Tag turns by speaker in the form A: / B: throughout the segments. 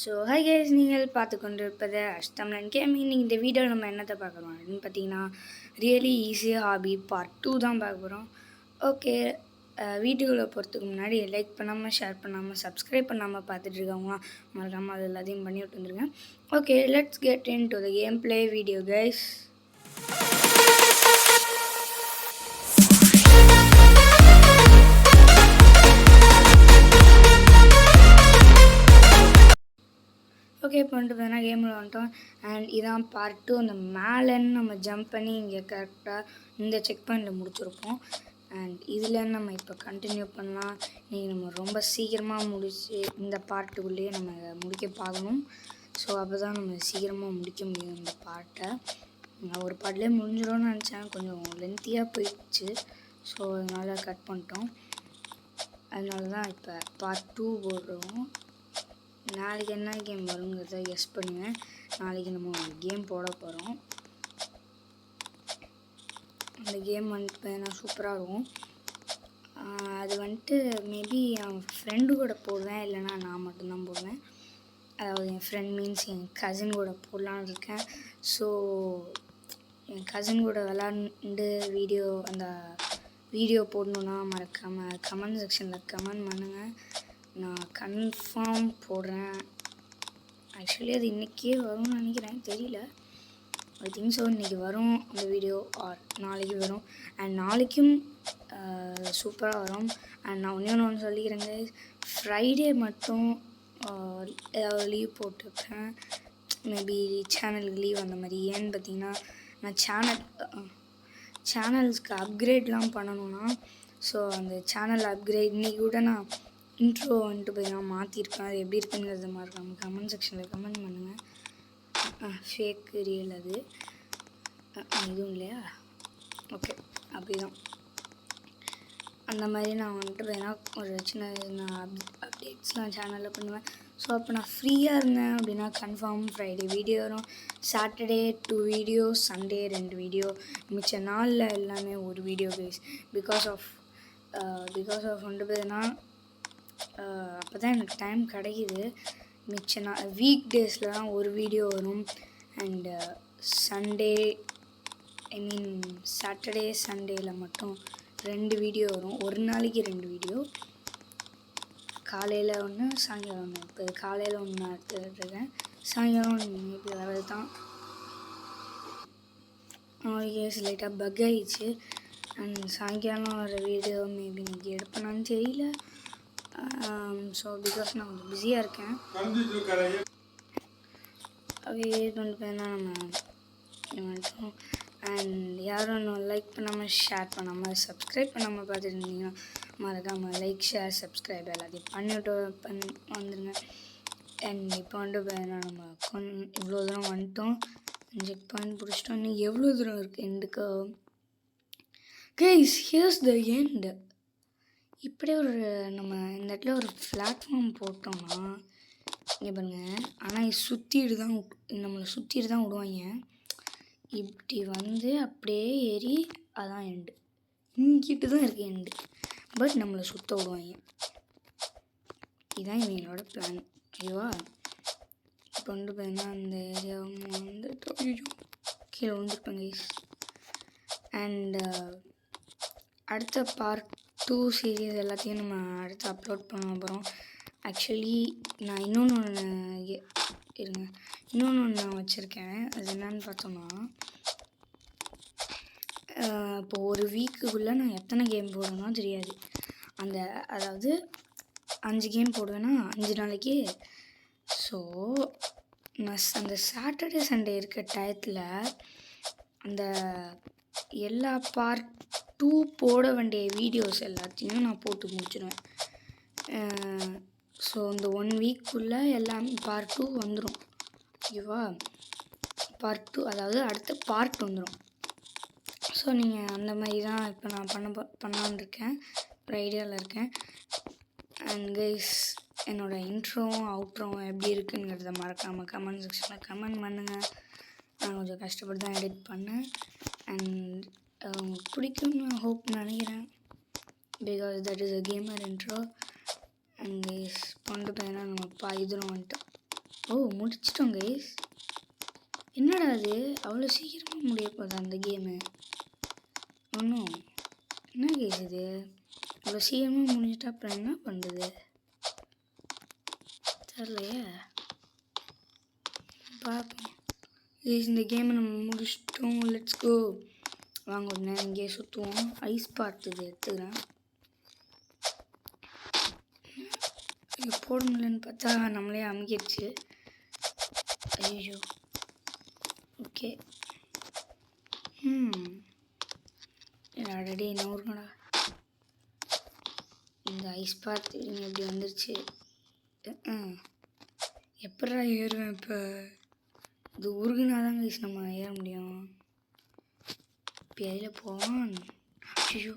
A: So hi guys, நீங்கள் பார்த்து கொண்டு இருப்பது அஷ்டம்லன் கேமிங். இந்த வீடியோ நம்ம என்னத்தை பார்க்குறோம் அப்படின்னு பார்த்தீங்கன்னா, ரியலி ஈஸி ஹாபி பார்ட் 2 தான் பார்க்க போகிறோம். ஓகே, வீடியோவில் போகிறதுக்கு முன்னாடி லைக் பண்ணாமல், ஷேர் பண்ணாமல், சப்ஸ்கிரைப் பண்ணாமல் பார்த்துட்டு இருக்கவங்களாம் மறக்காமல் அது எல்லாத்தையும் பண்ணி விட்டு வந்துருங்க. Okay, let's get in to the game play video guys. Okay, பண்ணிட்டு பார்த்தீங்கன்னா கேமில் வந்துட்டோம். அண்ட் இதான் பார்ட் 2. அந்த மேலேன்னு நம்ம ஜம்ப் பண்ணி இங்கே கரெக்டாக இந்த செக் பாயிண்டில் முடிச்சிருப்போம். அண்ட் இதில் நம்ம இப்போ கண்டினியூ பண்ணலாம். இன்றைக்கி நம்ம ரொம்ப சீக்கிரமாக முடிச்சு இந்த பார்ட்டுக்குள்ளேயே நம்ம முடிக்க பார்க்கணும். ஸோ அப்போ தான் நம்ம சீக்கிரமாக முடிக்க முடியும் இந்த பார்ட்டை. நான் ஒரு பார்ட்லேயே முடிஞ்சிடும்னு நினச்சேன், கொஞ்சம் லென்த்தியாக போயிடுச்சு. ஸோ அதனால் கட் பண்ணிட்டோம். அதனால தான் இப்போ பார்ட் 2 போடுறோம். நாளைக்கு என்ன கேம் வருங்கிறத கெஸ் பண்ணுங்கள். நாளைக்கு நம்ம கேம் போட போகிறோம். அந்த கேம் வந்துட்டு சூப்பராக இருக்கும். அது வந்துட்டு மேபி என் ஃப்ரெண்டு கூட போடுவேன், இல்லைனா நான் மட்டும்தான் போடுவேன். அதாவது என் ஃப்ரெண்ட் மீன்ஸ் என் கசின் கூட போடலான்னு இருக்கேன். ஸோ என் கசின் கூட விளாண்டு அந்த வீடியோ போடணுன்னா மறக்காமல் கமெண்ட் செக்ஷனில் கமெண்ட் பண்ணுங்கள். நான் கன்ஃபார்ம் போடுறேன். ஆக்சுவலி அது இன்றைக்கே வரும்னு நினைக்கிறேன், தெரியல. ஐ திங்க் ஸோ இன்றைக்கி வரும் அந்த வீடியோ, ஆர் நாளைக்கு வரும். அண்ட் நாளைக்கும் சூப்பராக வரும். அண்ட் நான் ஒன்று சொல்லிக்கிறேங்க, ஃப்ரைடே மட்டும் ஏதாவது லீவ் போட்டிருப்பேன். மேபி சேனலுக்கு லீவ் அந்த மாதிரி. ஏன்னு பார்த்தீங்கன்னா, நான் சேனல்ஸ்க்கு அப்கிரேட்லாம் பண்ணணுன்னா, ஸோ அந்த சேனல் அப்கிரேட் இன்றைக்கி கூட நான் இன்ட்ரோ வந்துட்டு போய் நான் மாற்றிருக்கேன். அது எப்படி இருக்குங்கிறது மாதிரி கமெண்ட் செக்ஷனில் கமெண்ட் பண்ணுங்கள். ஃபேக் ரியல் அது இதுவும் இல்லையா? ஓகே, அப்படி தான். அந்த மாதிரி நான் வந்துட்டு வேணால் ஒரு சின்ன அப்டேட்ஸ்லாம் சேனலில் பண்ணுவேன். ஸோ அப்போ நான் ஃப்ரீயாக இருந்தேன் அப்படின்னா கன்ஃபார்ம் ஃப்ரைடே வீடியோ வரும், சாட்டர்டே 2 வீடியோ, சண்டே 2 வீடியோ, மிச்ச நாளில் எல்லாமே ஒரு வீடியோ பேஸ். பிகாஸ் ஆஃப் வந்துட்டு பார்த்தீங்கன்னா அப்போ தான் எனக்கு டைம் கிடைக்கிது. மிச்ச வீக் டேஸில் தான் ஒரு வீடியோ வரும். அண்டு சாட்டர்டே சண்டேயில் மட்டும் 2 வீடியோ வரும். ஒரு நாளைக்கு 2 வீடியோ, காலையில் ஒன்று, சாயங்காலம் ஒன்று. இப்போ காலையில் ஒன்று நான் எடுத்துகிட்ருக்கேன், சாயங்காலம் ஒன்று. மேபி வரது தான். கேஸ் லைட்டாக பக் ஆகிடுச்சு. அண்ட் சாயங்காலம் வர வீடியோ மேபி இன்றைக்கி எடுப்பேனான்னு தெரியல. ஸோ பிகாஸ் நான் கொஞ்சம் பிஸியாக இருக்கேன். ஓகே, பண்ணிட்டு நம்ம வந்துட்டோம். அண்ட் யாரும் இன்னும் லைக் பண்ணாமல், ஷேர் பண்ணாமல், சப்ஸ்கிரைப் பண்ணாமல் பார்த்துட்டு இருந்தீங்கன்னா மறக்காமல் லைக், ஷேர், சப்ஸ்கிரைப் எல்லாத்தையும் பண்ணிவிட்டு வந்துடுங்க. அண்ட் இப்போ வந்துட்டு நம்ம இவ்வளோ தூரம் வந்துட்டோம். செக் பாயிண்ட் பிடிச்சிட்டோம். இன்னும் எவ்வளோ தூரம் இருக்குது எண்டுக்கு? Guys, here's the end. இப்படியே நம்ம இந்த இடத்துல ஒரு பிளாட்ஃபார்ம் போட்டோம்னா இங்கே பாருங்கள். ஆனால் நம்மளை சுற்றிட்டு தான் விடுவாங்க. இப்படி வந்து அப்படியே ஏறி அதான் எண்டு. இங்கிட்டு தான் இருக்குது எண்டு, பட் நம்மளை சுற்ற விடுவாங்க. இதுதான் இவங்களோட பிளான். ஓகேவா? இப்போ வந்து பார்த்தீங்கன்னா அந்த ஏரியா வந்துட்டு கீழே விழுந்துருப்பேன் கைஸ். அண்ட் அடுத்த பார்ட் 2 சீரீஸ் எல்லாத்தையும் நம்ம அடுத்து அப்லோட் பண்ண போகிறோம். ஆக்சுவலி நான் இன்னொன்று நான் வச்சுருக்கேன். அது என்னன்னு பார்த்தோம்னா, இப்போது ஒரு வீக்குக்குள்ளே நான் எத்தனை கேம் போடணும்னா தெரியாது. அதாவது 5 கேம் போடுவேன்னா 5 நாளைக்கு. ஸோ நான் அந்த சாட்டர்டே சண்டே இருக்க டயத்தில் அந்த எல்லா பார்ட் 2 போட வேண்டிய வீடியோஸ் எல்லாத்தையும் நான் போட்டு முடிச்சிடுவேன். ஸோ இந்த 1 வீக்குள்ளே எல்லாம் பார்ட் 2 வந்துடும். ஓகேவா? பார்ட் 2 அதாவது அடுத்த பார்ட் வந்துடும். ஸோ நீங்கள் அந்த மாதிரி தான் இப்போ நான் பண்ணலான்னு இருக்கேன், ஒரு ஐடியாவில் இருக்கேன். அண்ட் கைஸ், என்னோடய இன்ட்ரோவும் அவுட்ரோவும் எப்படி இருக்குங்கிறத மறக்காமல் கமெண்ட் செக்ஷனில் கமெண்ட் பண்ணுங்கள். நான் கொஞ்சம் கஷ்டப்பட்டு தான் எடிட் பண்ணேன். அண்ட் உங்களுக்கு பிடிக்கும்னு ஹோப் நினைக்கிறேன், because that is a gamer intro. And guys, கொண்டு போயினா நம்ம இதுவும் வந்துட்டோம். ஓ முடிச்சிட்டோம் கைஸ். என்னடா அது அவ்வளோ சீக்கிரமாக முடிய போகுது அந்த கேமு. ஒன்றும் என்ன கைஸ் இது அவ்வளோ சீக்கிரமாக முடிஞ்சிட்டா அப்புறம் என்ன பண்ணுறது தெரியலையே. பார்ப்போம் கைஸ். இந்த கேமை நம்ம முடிச்சிட்டோம். Let's go. வாங்க உடனே இங்கேயே சுற்றுவோம். ஐஸ் பார்ட் இது எடுத்துக்கிறேன். இது போட முடியலன்னு பார்த்தா நம்மளே அமுக்கிடுச்சு. ஐயோ ஓகே. ஆல்ரெடி என்ன ஊருங்கடா இந்த ஐஸ் பார்ட் எப்படி வந்துருச்சு. எப்படா ஏறுவேன் இப்போ? இது உருகுனாதான் கைஸ் நம்ம ஏற முடியும். இப்போ எதில் போவான்? ஐயோ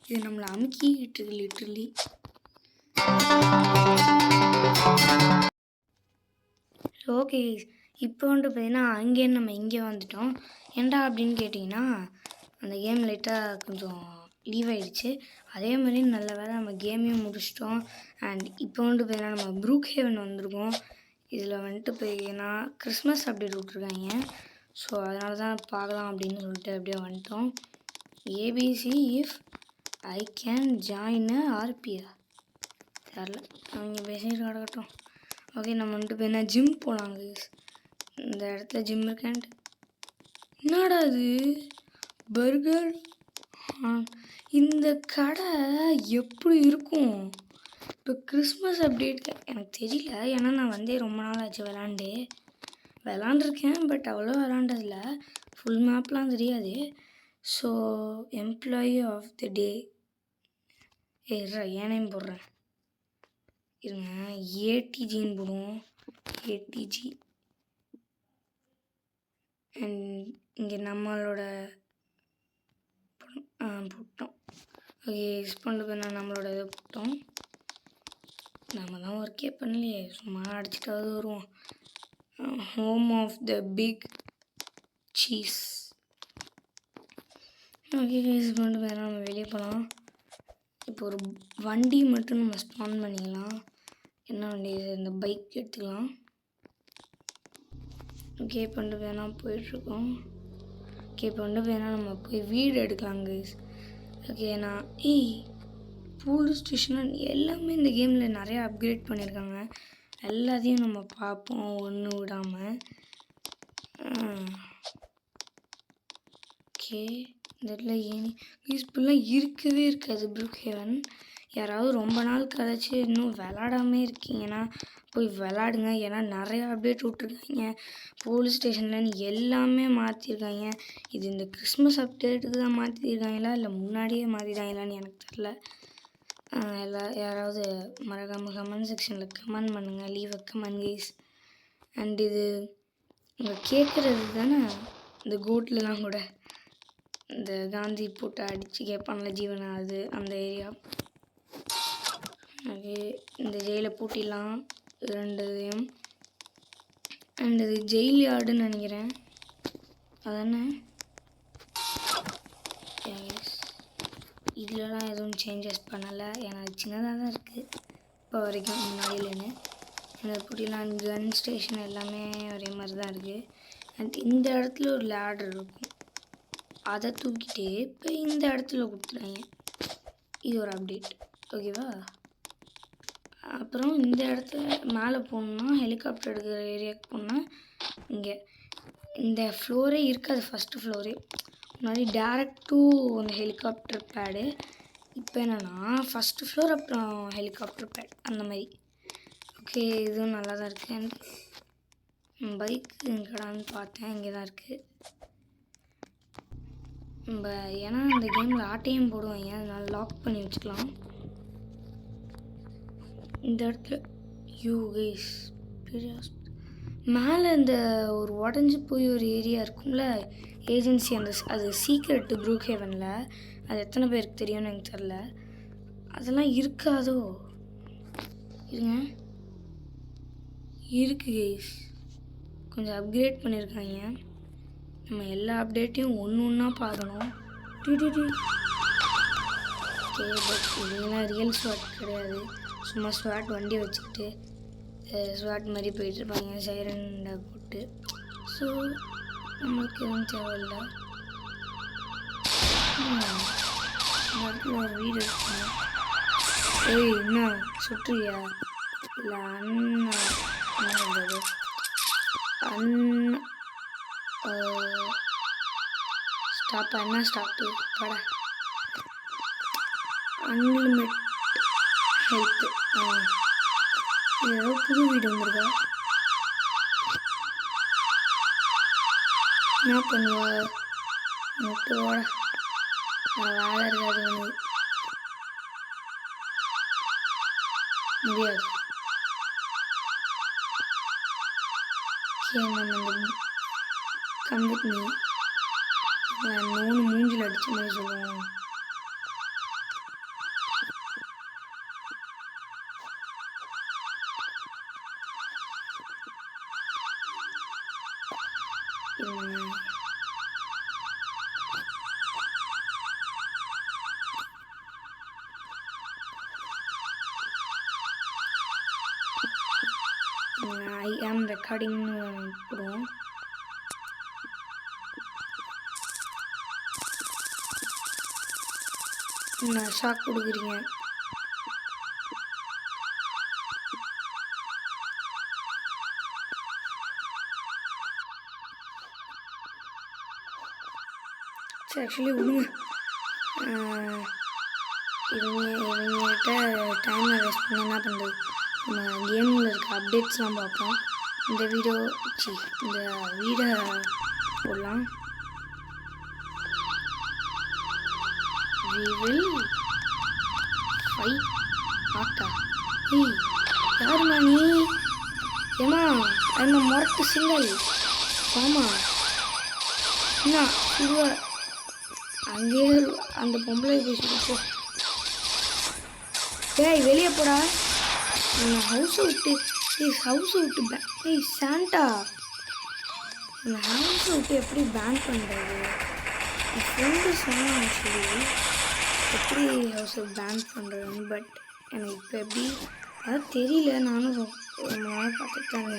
A: இது நம்மளை அமுக்கிட்டு இருக்கு லிட்ரலி. ஓகே இப்போ வந்துட்டு பார்த்தீங்கன்னா அங்கேருந்து நம்ம இங்கே வந்துட்டோம். ஏன்டா அப்படின்னு கேட்டிங்கன்னா அந்த கேம் லைட்டாக கொஞ்சம் லீவ் ஆகிடுச்சு. அதே மாதிரி நல்ல வேலை நம்ம கேமையும் முடிச்சிட்டோம். அண்ட் இப்போ வந்துட்டு பார்த்தீங்கன்னா நம்ம ப்ரூக் ஹேவன் வந்திருக்கோம். இதில் வந்துட்டு பார்த்தீங்கன்னா கிறிஸ்மஸ் அப்டேட் விட்ருக்காங்க. ஸோ அதனால தான் பார்க்கலாம் அப்படின்னு சொல்லிட்டு அப்படியே வந்துட்டோம். ABC if I can join ஆர்பியா தெரில அவங்க பேசிட்டு கிடக்கட்டும். ஓகே நம்ம வந்துட்டு இப்போ என்ன ஜிம் போகலாங்க. இந்த இடத்துல ஜிம் இருக்கேன்ட்டு என்னடா அது பர்கர். இந்த கடை எப்படி இருக்கும் இப்போ கிறிஸ்மஸ் அப்டேட் எனக்கு தெரியல. ஏன்னா நான் வந்தே ரொம்ப நாள் ஆச்சு விளாண்டுருக்கேன். பட் அவ்வளோ விளாண்டதில்ல. ஃபுல் மேப்லாம் தெரியாது. ஸோ எம்ப்ளாயி ஆஃப் த டே ஏனையும் போடுறேன் இருங்க. ஏடிஜின்னு போடுவோம். ஏடிஜி. அண்ட் இங்கே நம்மளோட போட்டோம். ஓகே ரெஸ்பாண்ட் பண்ண நம்மளோட இதை போட்டோம். நம்ம தான் ஒர்க்கே பண்ணலையே, சும்மா அடிச்சிட்டாவது வருவோம். Home of the big cheese. Okay respond பண்ண நம்ம வெளியே போகலாம். இப்போ ஒரு வண்டி மட்டும் நம்ம ஸ்பான் பண்ணிக்கலாம். என்ன வண்டி இது? இந்த பைக் எடுத்துக்கலாம். ஓகே பண்ணிட்டு வேணால் போயிட்டுருக்கோம். ஓகே பண்ணிட்டு வேணால் நம்ம போய் வீடு எடுக்கலாம் கைஸ். ஓகே நான் போலீஸ் ஸ்டேஷன் எல்லாமே இந்த கேமில் நிறையா அப்கிரேட் பண்ணியிருக்காங்க. எல்லாத்தையும் நம்ம பார்ப்போம் ஒன்று விடாமல். ஓகே இந்த இடத்துல ஏனி யூஸ்ஃபுல்லாக இருக்கவே இருக்காது ப்ரூக் ஹேவன். யாராவது ரொம்ப நாள் கழிச்சு இன்னும் விளாடாமே இருக்கீங்கன்னா போய் விளாடுங்க. ஏன்னா நிறையா அப்டேட் விட்ருக்காங்க. போலீஸ் ஸ்டேஷன்லன்னு எல்லாமே மாற்றிருக்காங்க. இது இந்த கிறிஸ்மஸ் அப்டேட்டுக்கு தான் மாற்றிருக்காங்களா இல்லை முன்னாடியே மாற்றிட்டாங்களான்னு எனக்கு தெரில. யாராவது மறக்காமல் கமெண்ட் செக்ஷனில் கமெண்ட் பண்ணுங்கள். Leave a comment guys. And இது இங்கே கேட்குறது தானே இந்த கோட்லலாம் கூட இந்த காந்தி போட்டு அடித்து கேட்பான்ல ஜீவனா, அது அந்த ஏரியா. ஓகே இந்த ஜெயிலை பூட்டிடலாம் ரெண்டுதையும். அண்ட் இது ஜெயில் யார்டுன்னு நினைக்கிறேன் அதானே. இதுலலாம் எதுவும் சேஞ்சஸ் பண்ணலை. ஏன்னா சின்னதாக தான் இருக்குது இப்போ வரைக்கும் முன்னாடியிலேன்னு. இந்த பூட்டிலாம் கன் ஸ்டேஷன் எல்லாமே ஒரே மாதிரி தான் இருக்குது. அண்ட் இந்த இடத்துல ஒரு லேடர் இருக்கும். அதை தூக்கிட்டு இப்போ இந்த இடத்துல கொடுத்துறாங்க. இது ஒரு அப்டேட் ஓகேவா. அப்புறம் இந்த இடத்துல மேலே போகணுன்னா ஹெலிகாப்டர் எடுக்கிற ஏரியாவுக்கு போனால் இங்கே இந்த ஃப்ளோரே இருக்காது. ஃபஸ்ட்டு ஃப்ளோரே முன்னாடி டேரக்ட் டு அந்த ஹெலிகாப்டர் பேடு. இப்போ என்னென்னா ஃபஸ்ட்டு ஃப்ளோர் அப்புறம் ஹெலிகாப்டர் பேட் அந்த மாதிரி. ஓகே இதுவும் நல்லா தான் இருக்குது. பைக் எங்கடான்னு பார்த்தேன், இங்கே தான் இருக்குது. நம்ம ஏன்னா இந்த கேமில் ஆட்டையும் போடுவாங்க, அதனால லாக் பண்ணி வச்சுக்கலாம். இந்த இடத்துல கைஸ் பெரிய மேலே இந்த ஒரு உடஞ்சி போய் ஒரு ஏரியா இருக்கும்ல ஏஜென்சி, அந்த அது சீக்ரெட்டு ப்ரூக் ஹேவனில். அது எத்தனை பேருக்கு தெரியும்னு எனக்கு தெரில. அதெல்லாம் இருக்காதோ இருங்க இருக்கு கைஸ். கொஞ்சம் அப்கிரேட் பண்ணியிருக்காங்க. நம்ம எல்லா அப்டேட்டையும் ஒன்று ஒன்றா பார்க்கணும். ஓகே பட் இதெல்லாம் ரியல் ஸ்வாட் கிடையாது. சும்மா ஸ்வாட் வண்டி வச்சுக்கிட்டு ஸ்வாட் மாதிரி போயிட்டுருப்பாங்க சைரண்டை போட்டு. ஸோ நம்மளுக்கு எதுவும் தேவையில்லை. ஒரு வீடு இருக்குங்க. ஏய் என்ன சுற்றுறியா? இல்லை அண்ணா என்ன சொல்கிறது ஸ்டாப்பா? என்ன ஸ்டாப்பு படா? Unlimit health. ஏதோ புது வீடு வந்துருக்கா. என்ன பண்ணுவா? முட்டுவோட வேலை இருக்காது உனக்கு. முடியாது. நம்ம கம்மிட் நீ நோன்னு மூஞ்சில் அடிச்ச மாதிரி சொல்லுவோம். I am recording போடுவோம். நான் ஷாக் கொடுக்குறீங்க. சரி ஆக்சுவலி விடுங்க. இவங்ககிட்ட டைமை வேஸ்ட் பண்ணி என்ன பண்ணுறது? நம்ம கேமில் இருக்க அப்டேட்ஸ்லாம் பார்ப்போம். இந்த வீடை போடலாம். we will fight atta. ஏய் யாருமா நீ? ஏமா ஐமா மொரட்டு சிங்கல். ஆமா என்ன இதுவா? அங்கேயே அந்த பொம்பளை போய் சுடிச்சோ. ஏய் வெளியே போடா. ஹவுஸை விட்டு ஏய் சாண்டா, அந்த ஹவுஸை விட்டு எப்படி பேன் பண்ணுறது? என் ஃப்ரெண்டு சொன்னான் ஆக்சுவலி எப்படி ஹவுஸை பேன் பண்ணுறதுன்னு. பட் எனக்கு இப்போ எப்படி அதான் தெரியல. நானும் ரொம்ப நாள் பார்த்துட்டாங்க.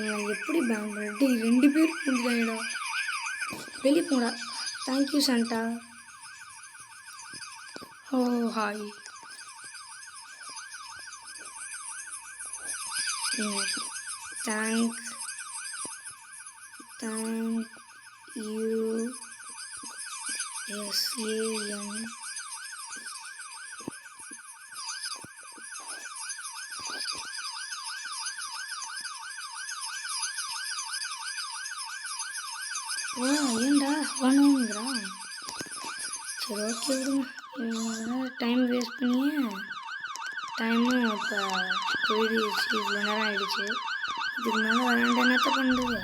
A: எனக்கு எப்படி பேன் பண்ணிட்டு 2 பேர் வந்துட்டாங்கடா. வெளியே போடா. Thank you Santa. Oh hi. Thank you SAM. வா ஏண்டா வேணுங்கிறா? சரி ஓகே விடுங்க. டைம் வேஸ்ட் பண்ணியே டைமும் இப்போ போயிடுச்சு. இவ்வளோ நேரம் ஆகிடுச்சு. இதுக்கு மேலே விளாண்டு என்னத்த பண்ணுறது?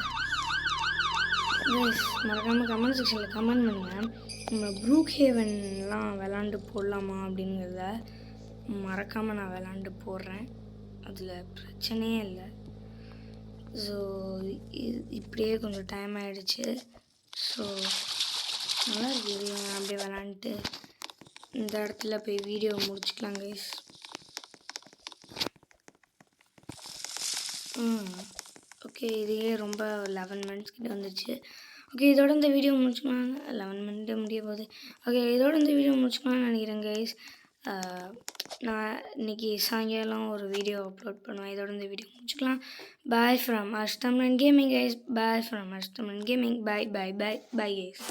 A: மறக்காமல் கமெண்ட் செக்ஷனில் கமெண்ட் பண்ணுங்கள். நம்ம ப்ரூக் ஹேவன்லாம் விளாண்டு போடலாமா அப்படிங்கிறத மறக்காமல் நான் விளாண்டு போடுறேன். அதில் பிரச்சனையே இல்லை. ஸோ இப்படியே கொஞ்சம் டைம் ஆகிடுச்சு. ஸோ நல்லா இருக்குது. அப்படியே விளாண்டுட்டு இந்த இடத்துல போய் வீடியோ முடிச்சுக்கலாம் கைஸ். ஓகே இதுவே ரொம்ப 11 minutes கிட்ட வந்துச்சு. ஓகே இதோட இந்த வீடியோ முடிச்சுக்கலாம். 11 minute முடிய போகுது. ஓகே இதோட இந்த வீடியோ முடிச்சுக்கலாம்னு நினைக்கிறேன் கைஸ். நான் இன்றைக்கி சாயங்காலம் ஒரு வீடியோ அப்லோட் பண்ணுவேன். இதோட இந்த வீடியோ முடிச்சுக்கலாம். Bye from Ashtaman gaming guys. Bye from Ashtaman gaming. Bye guys.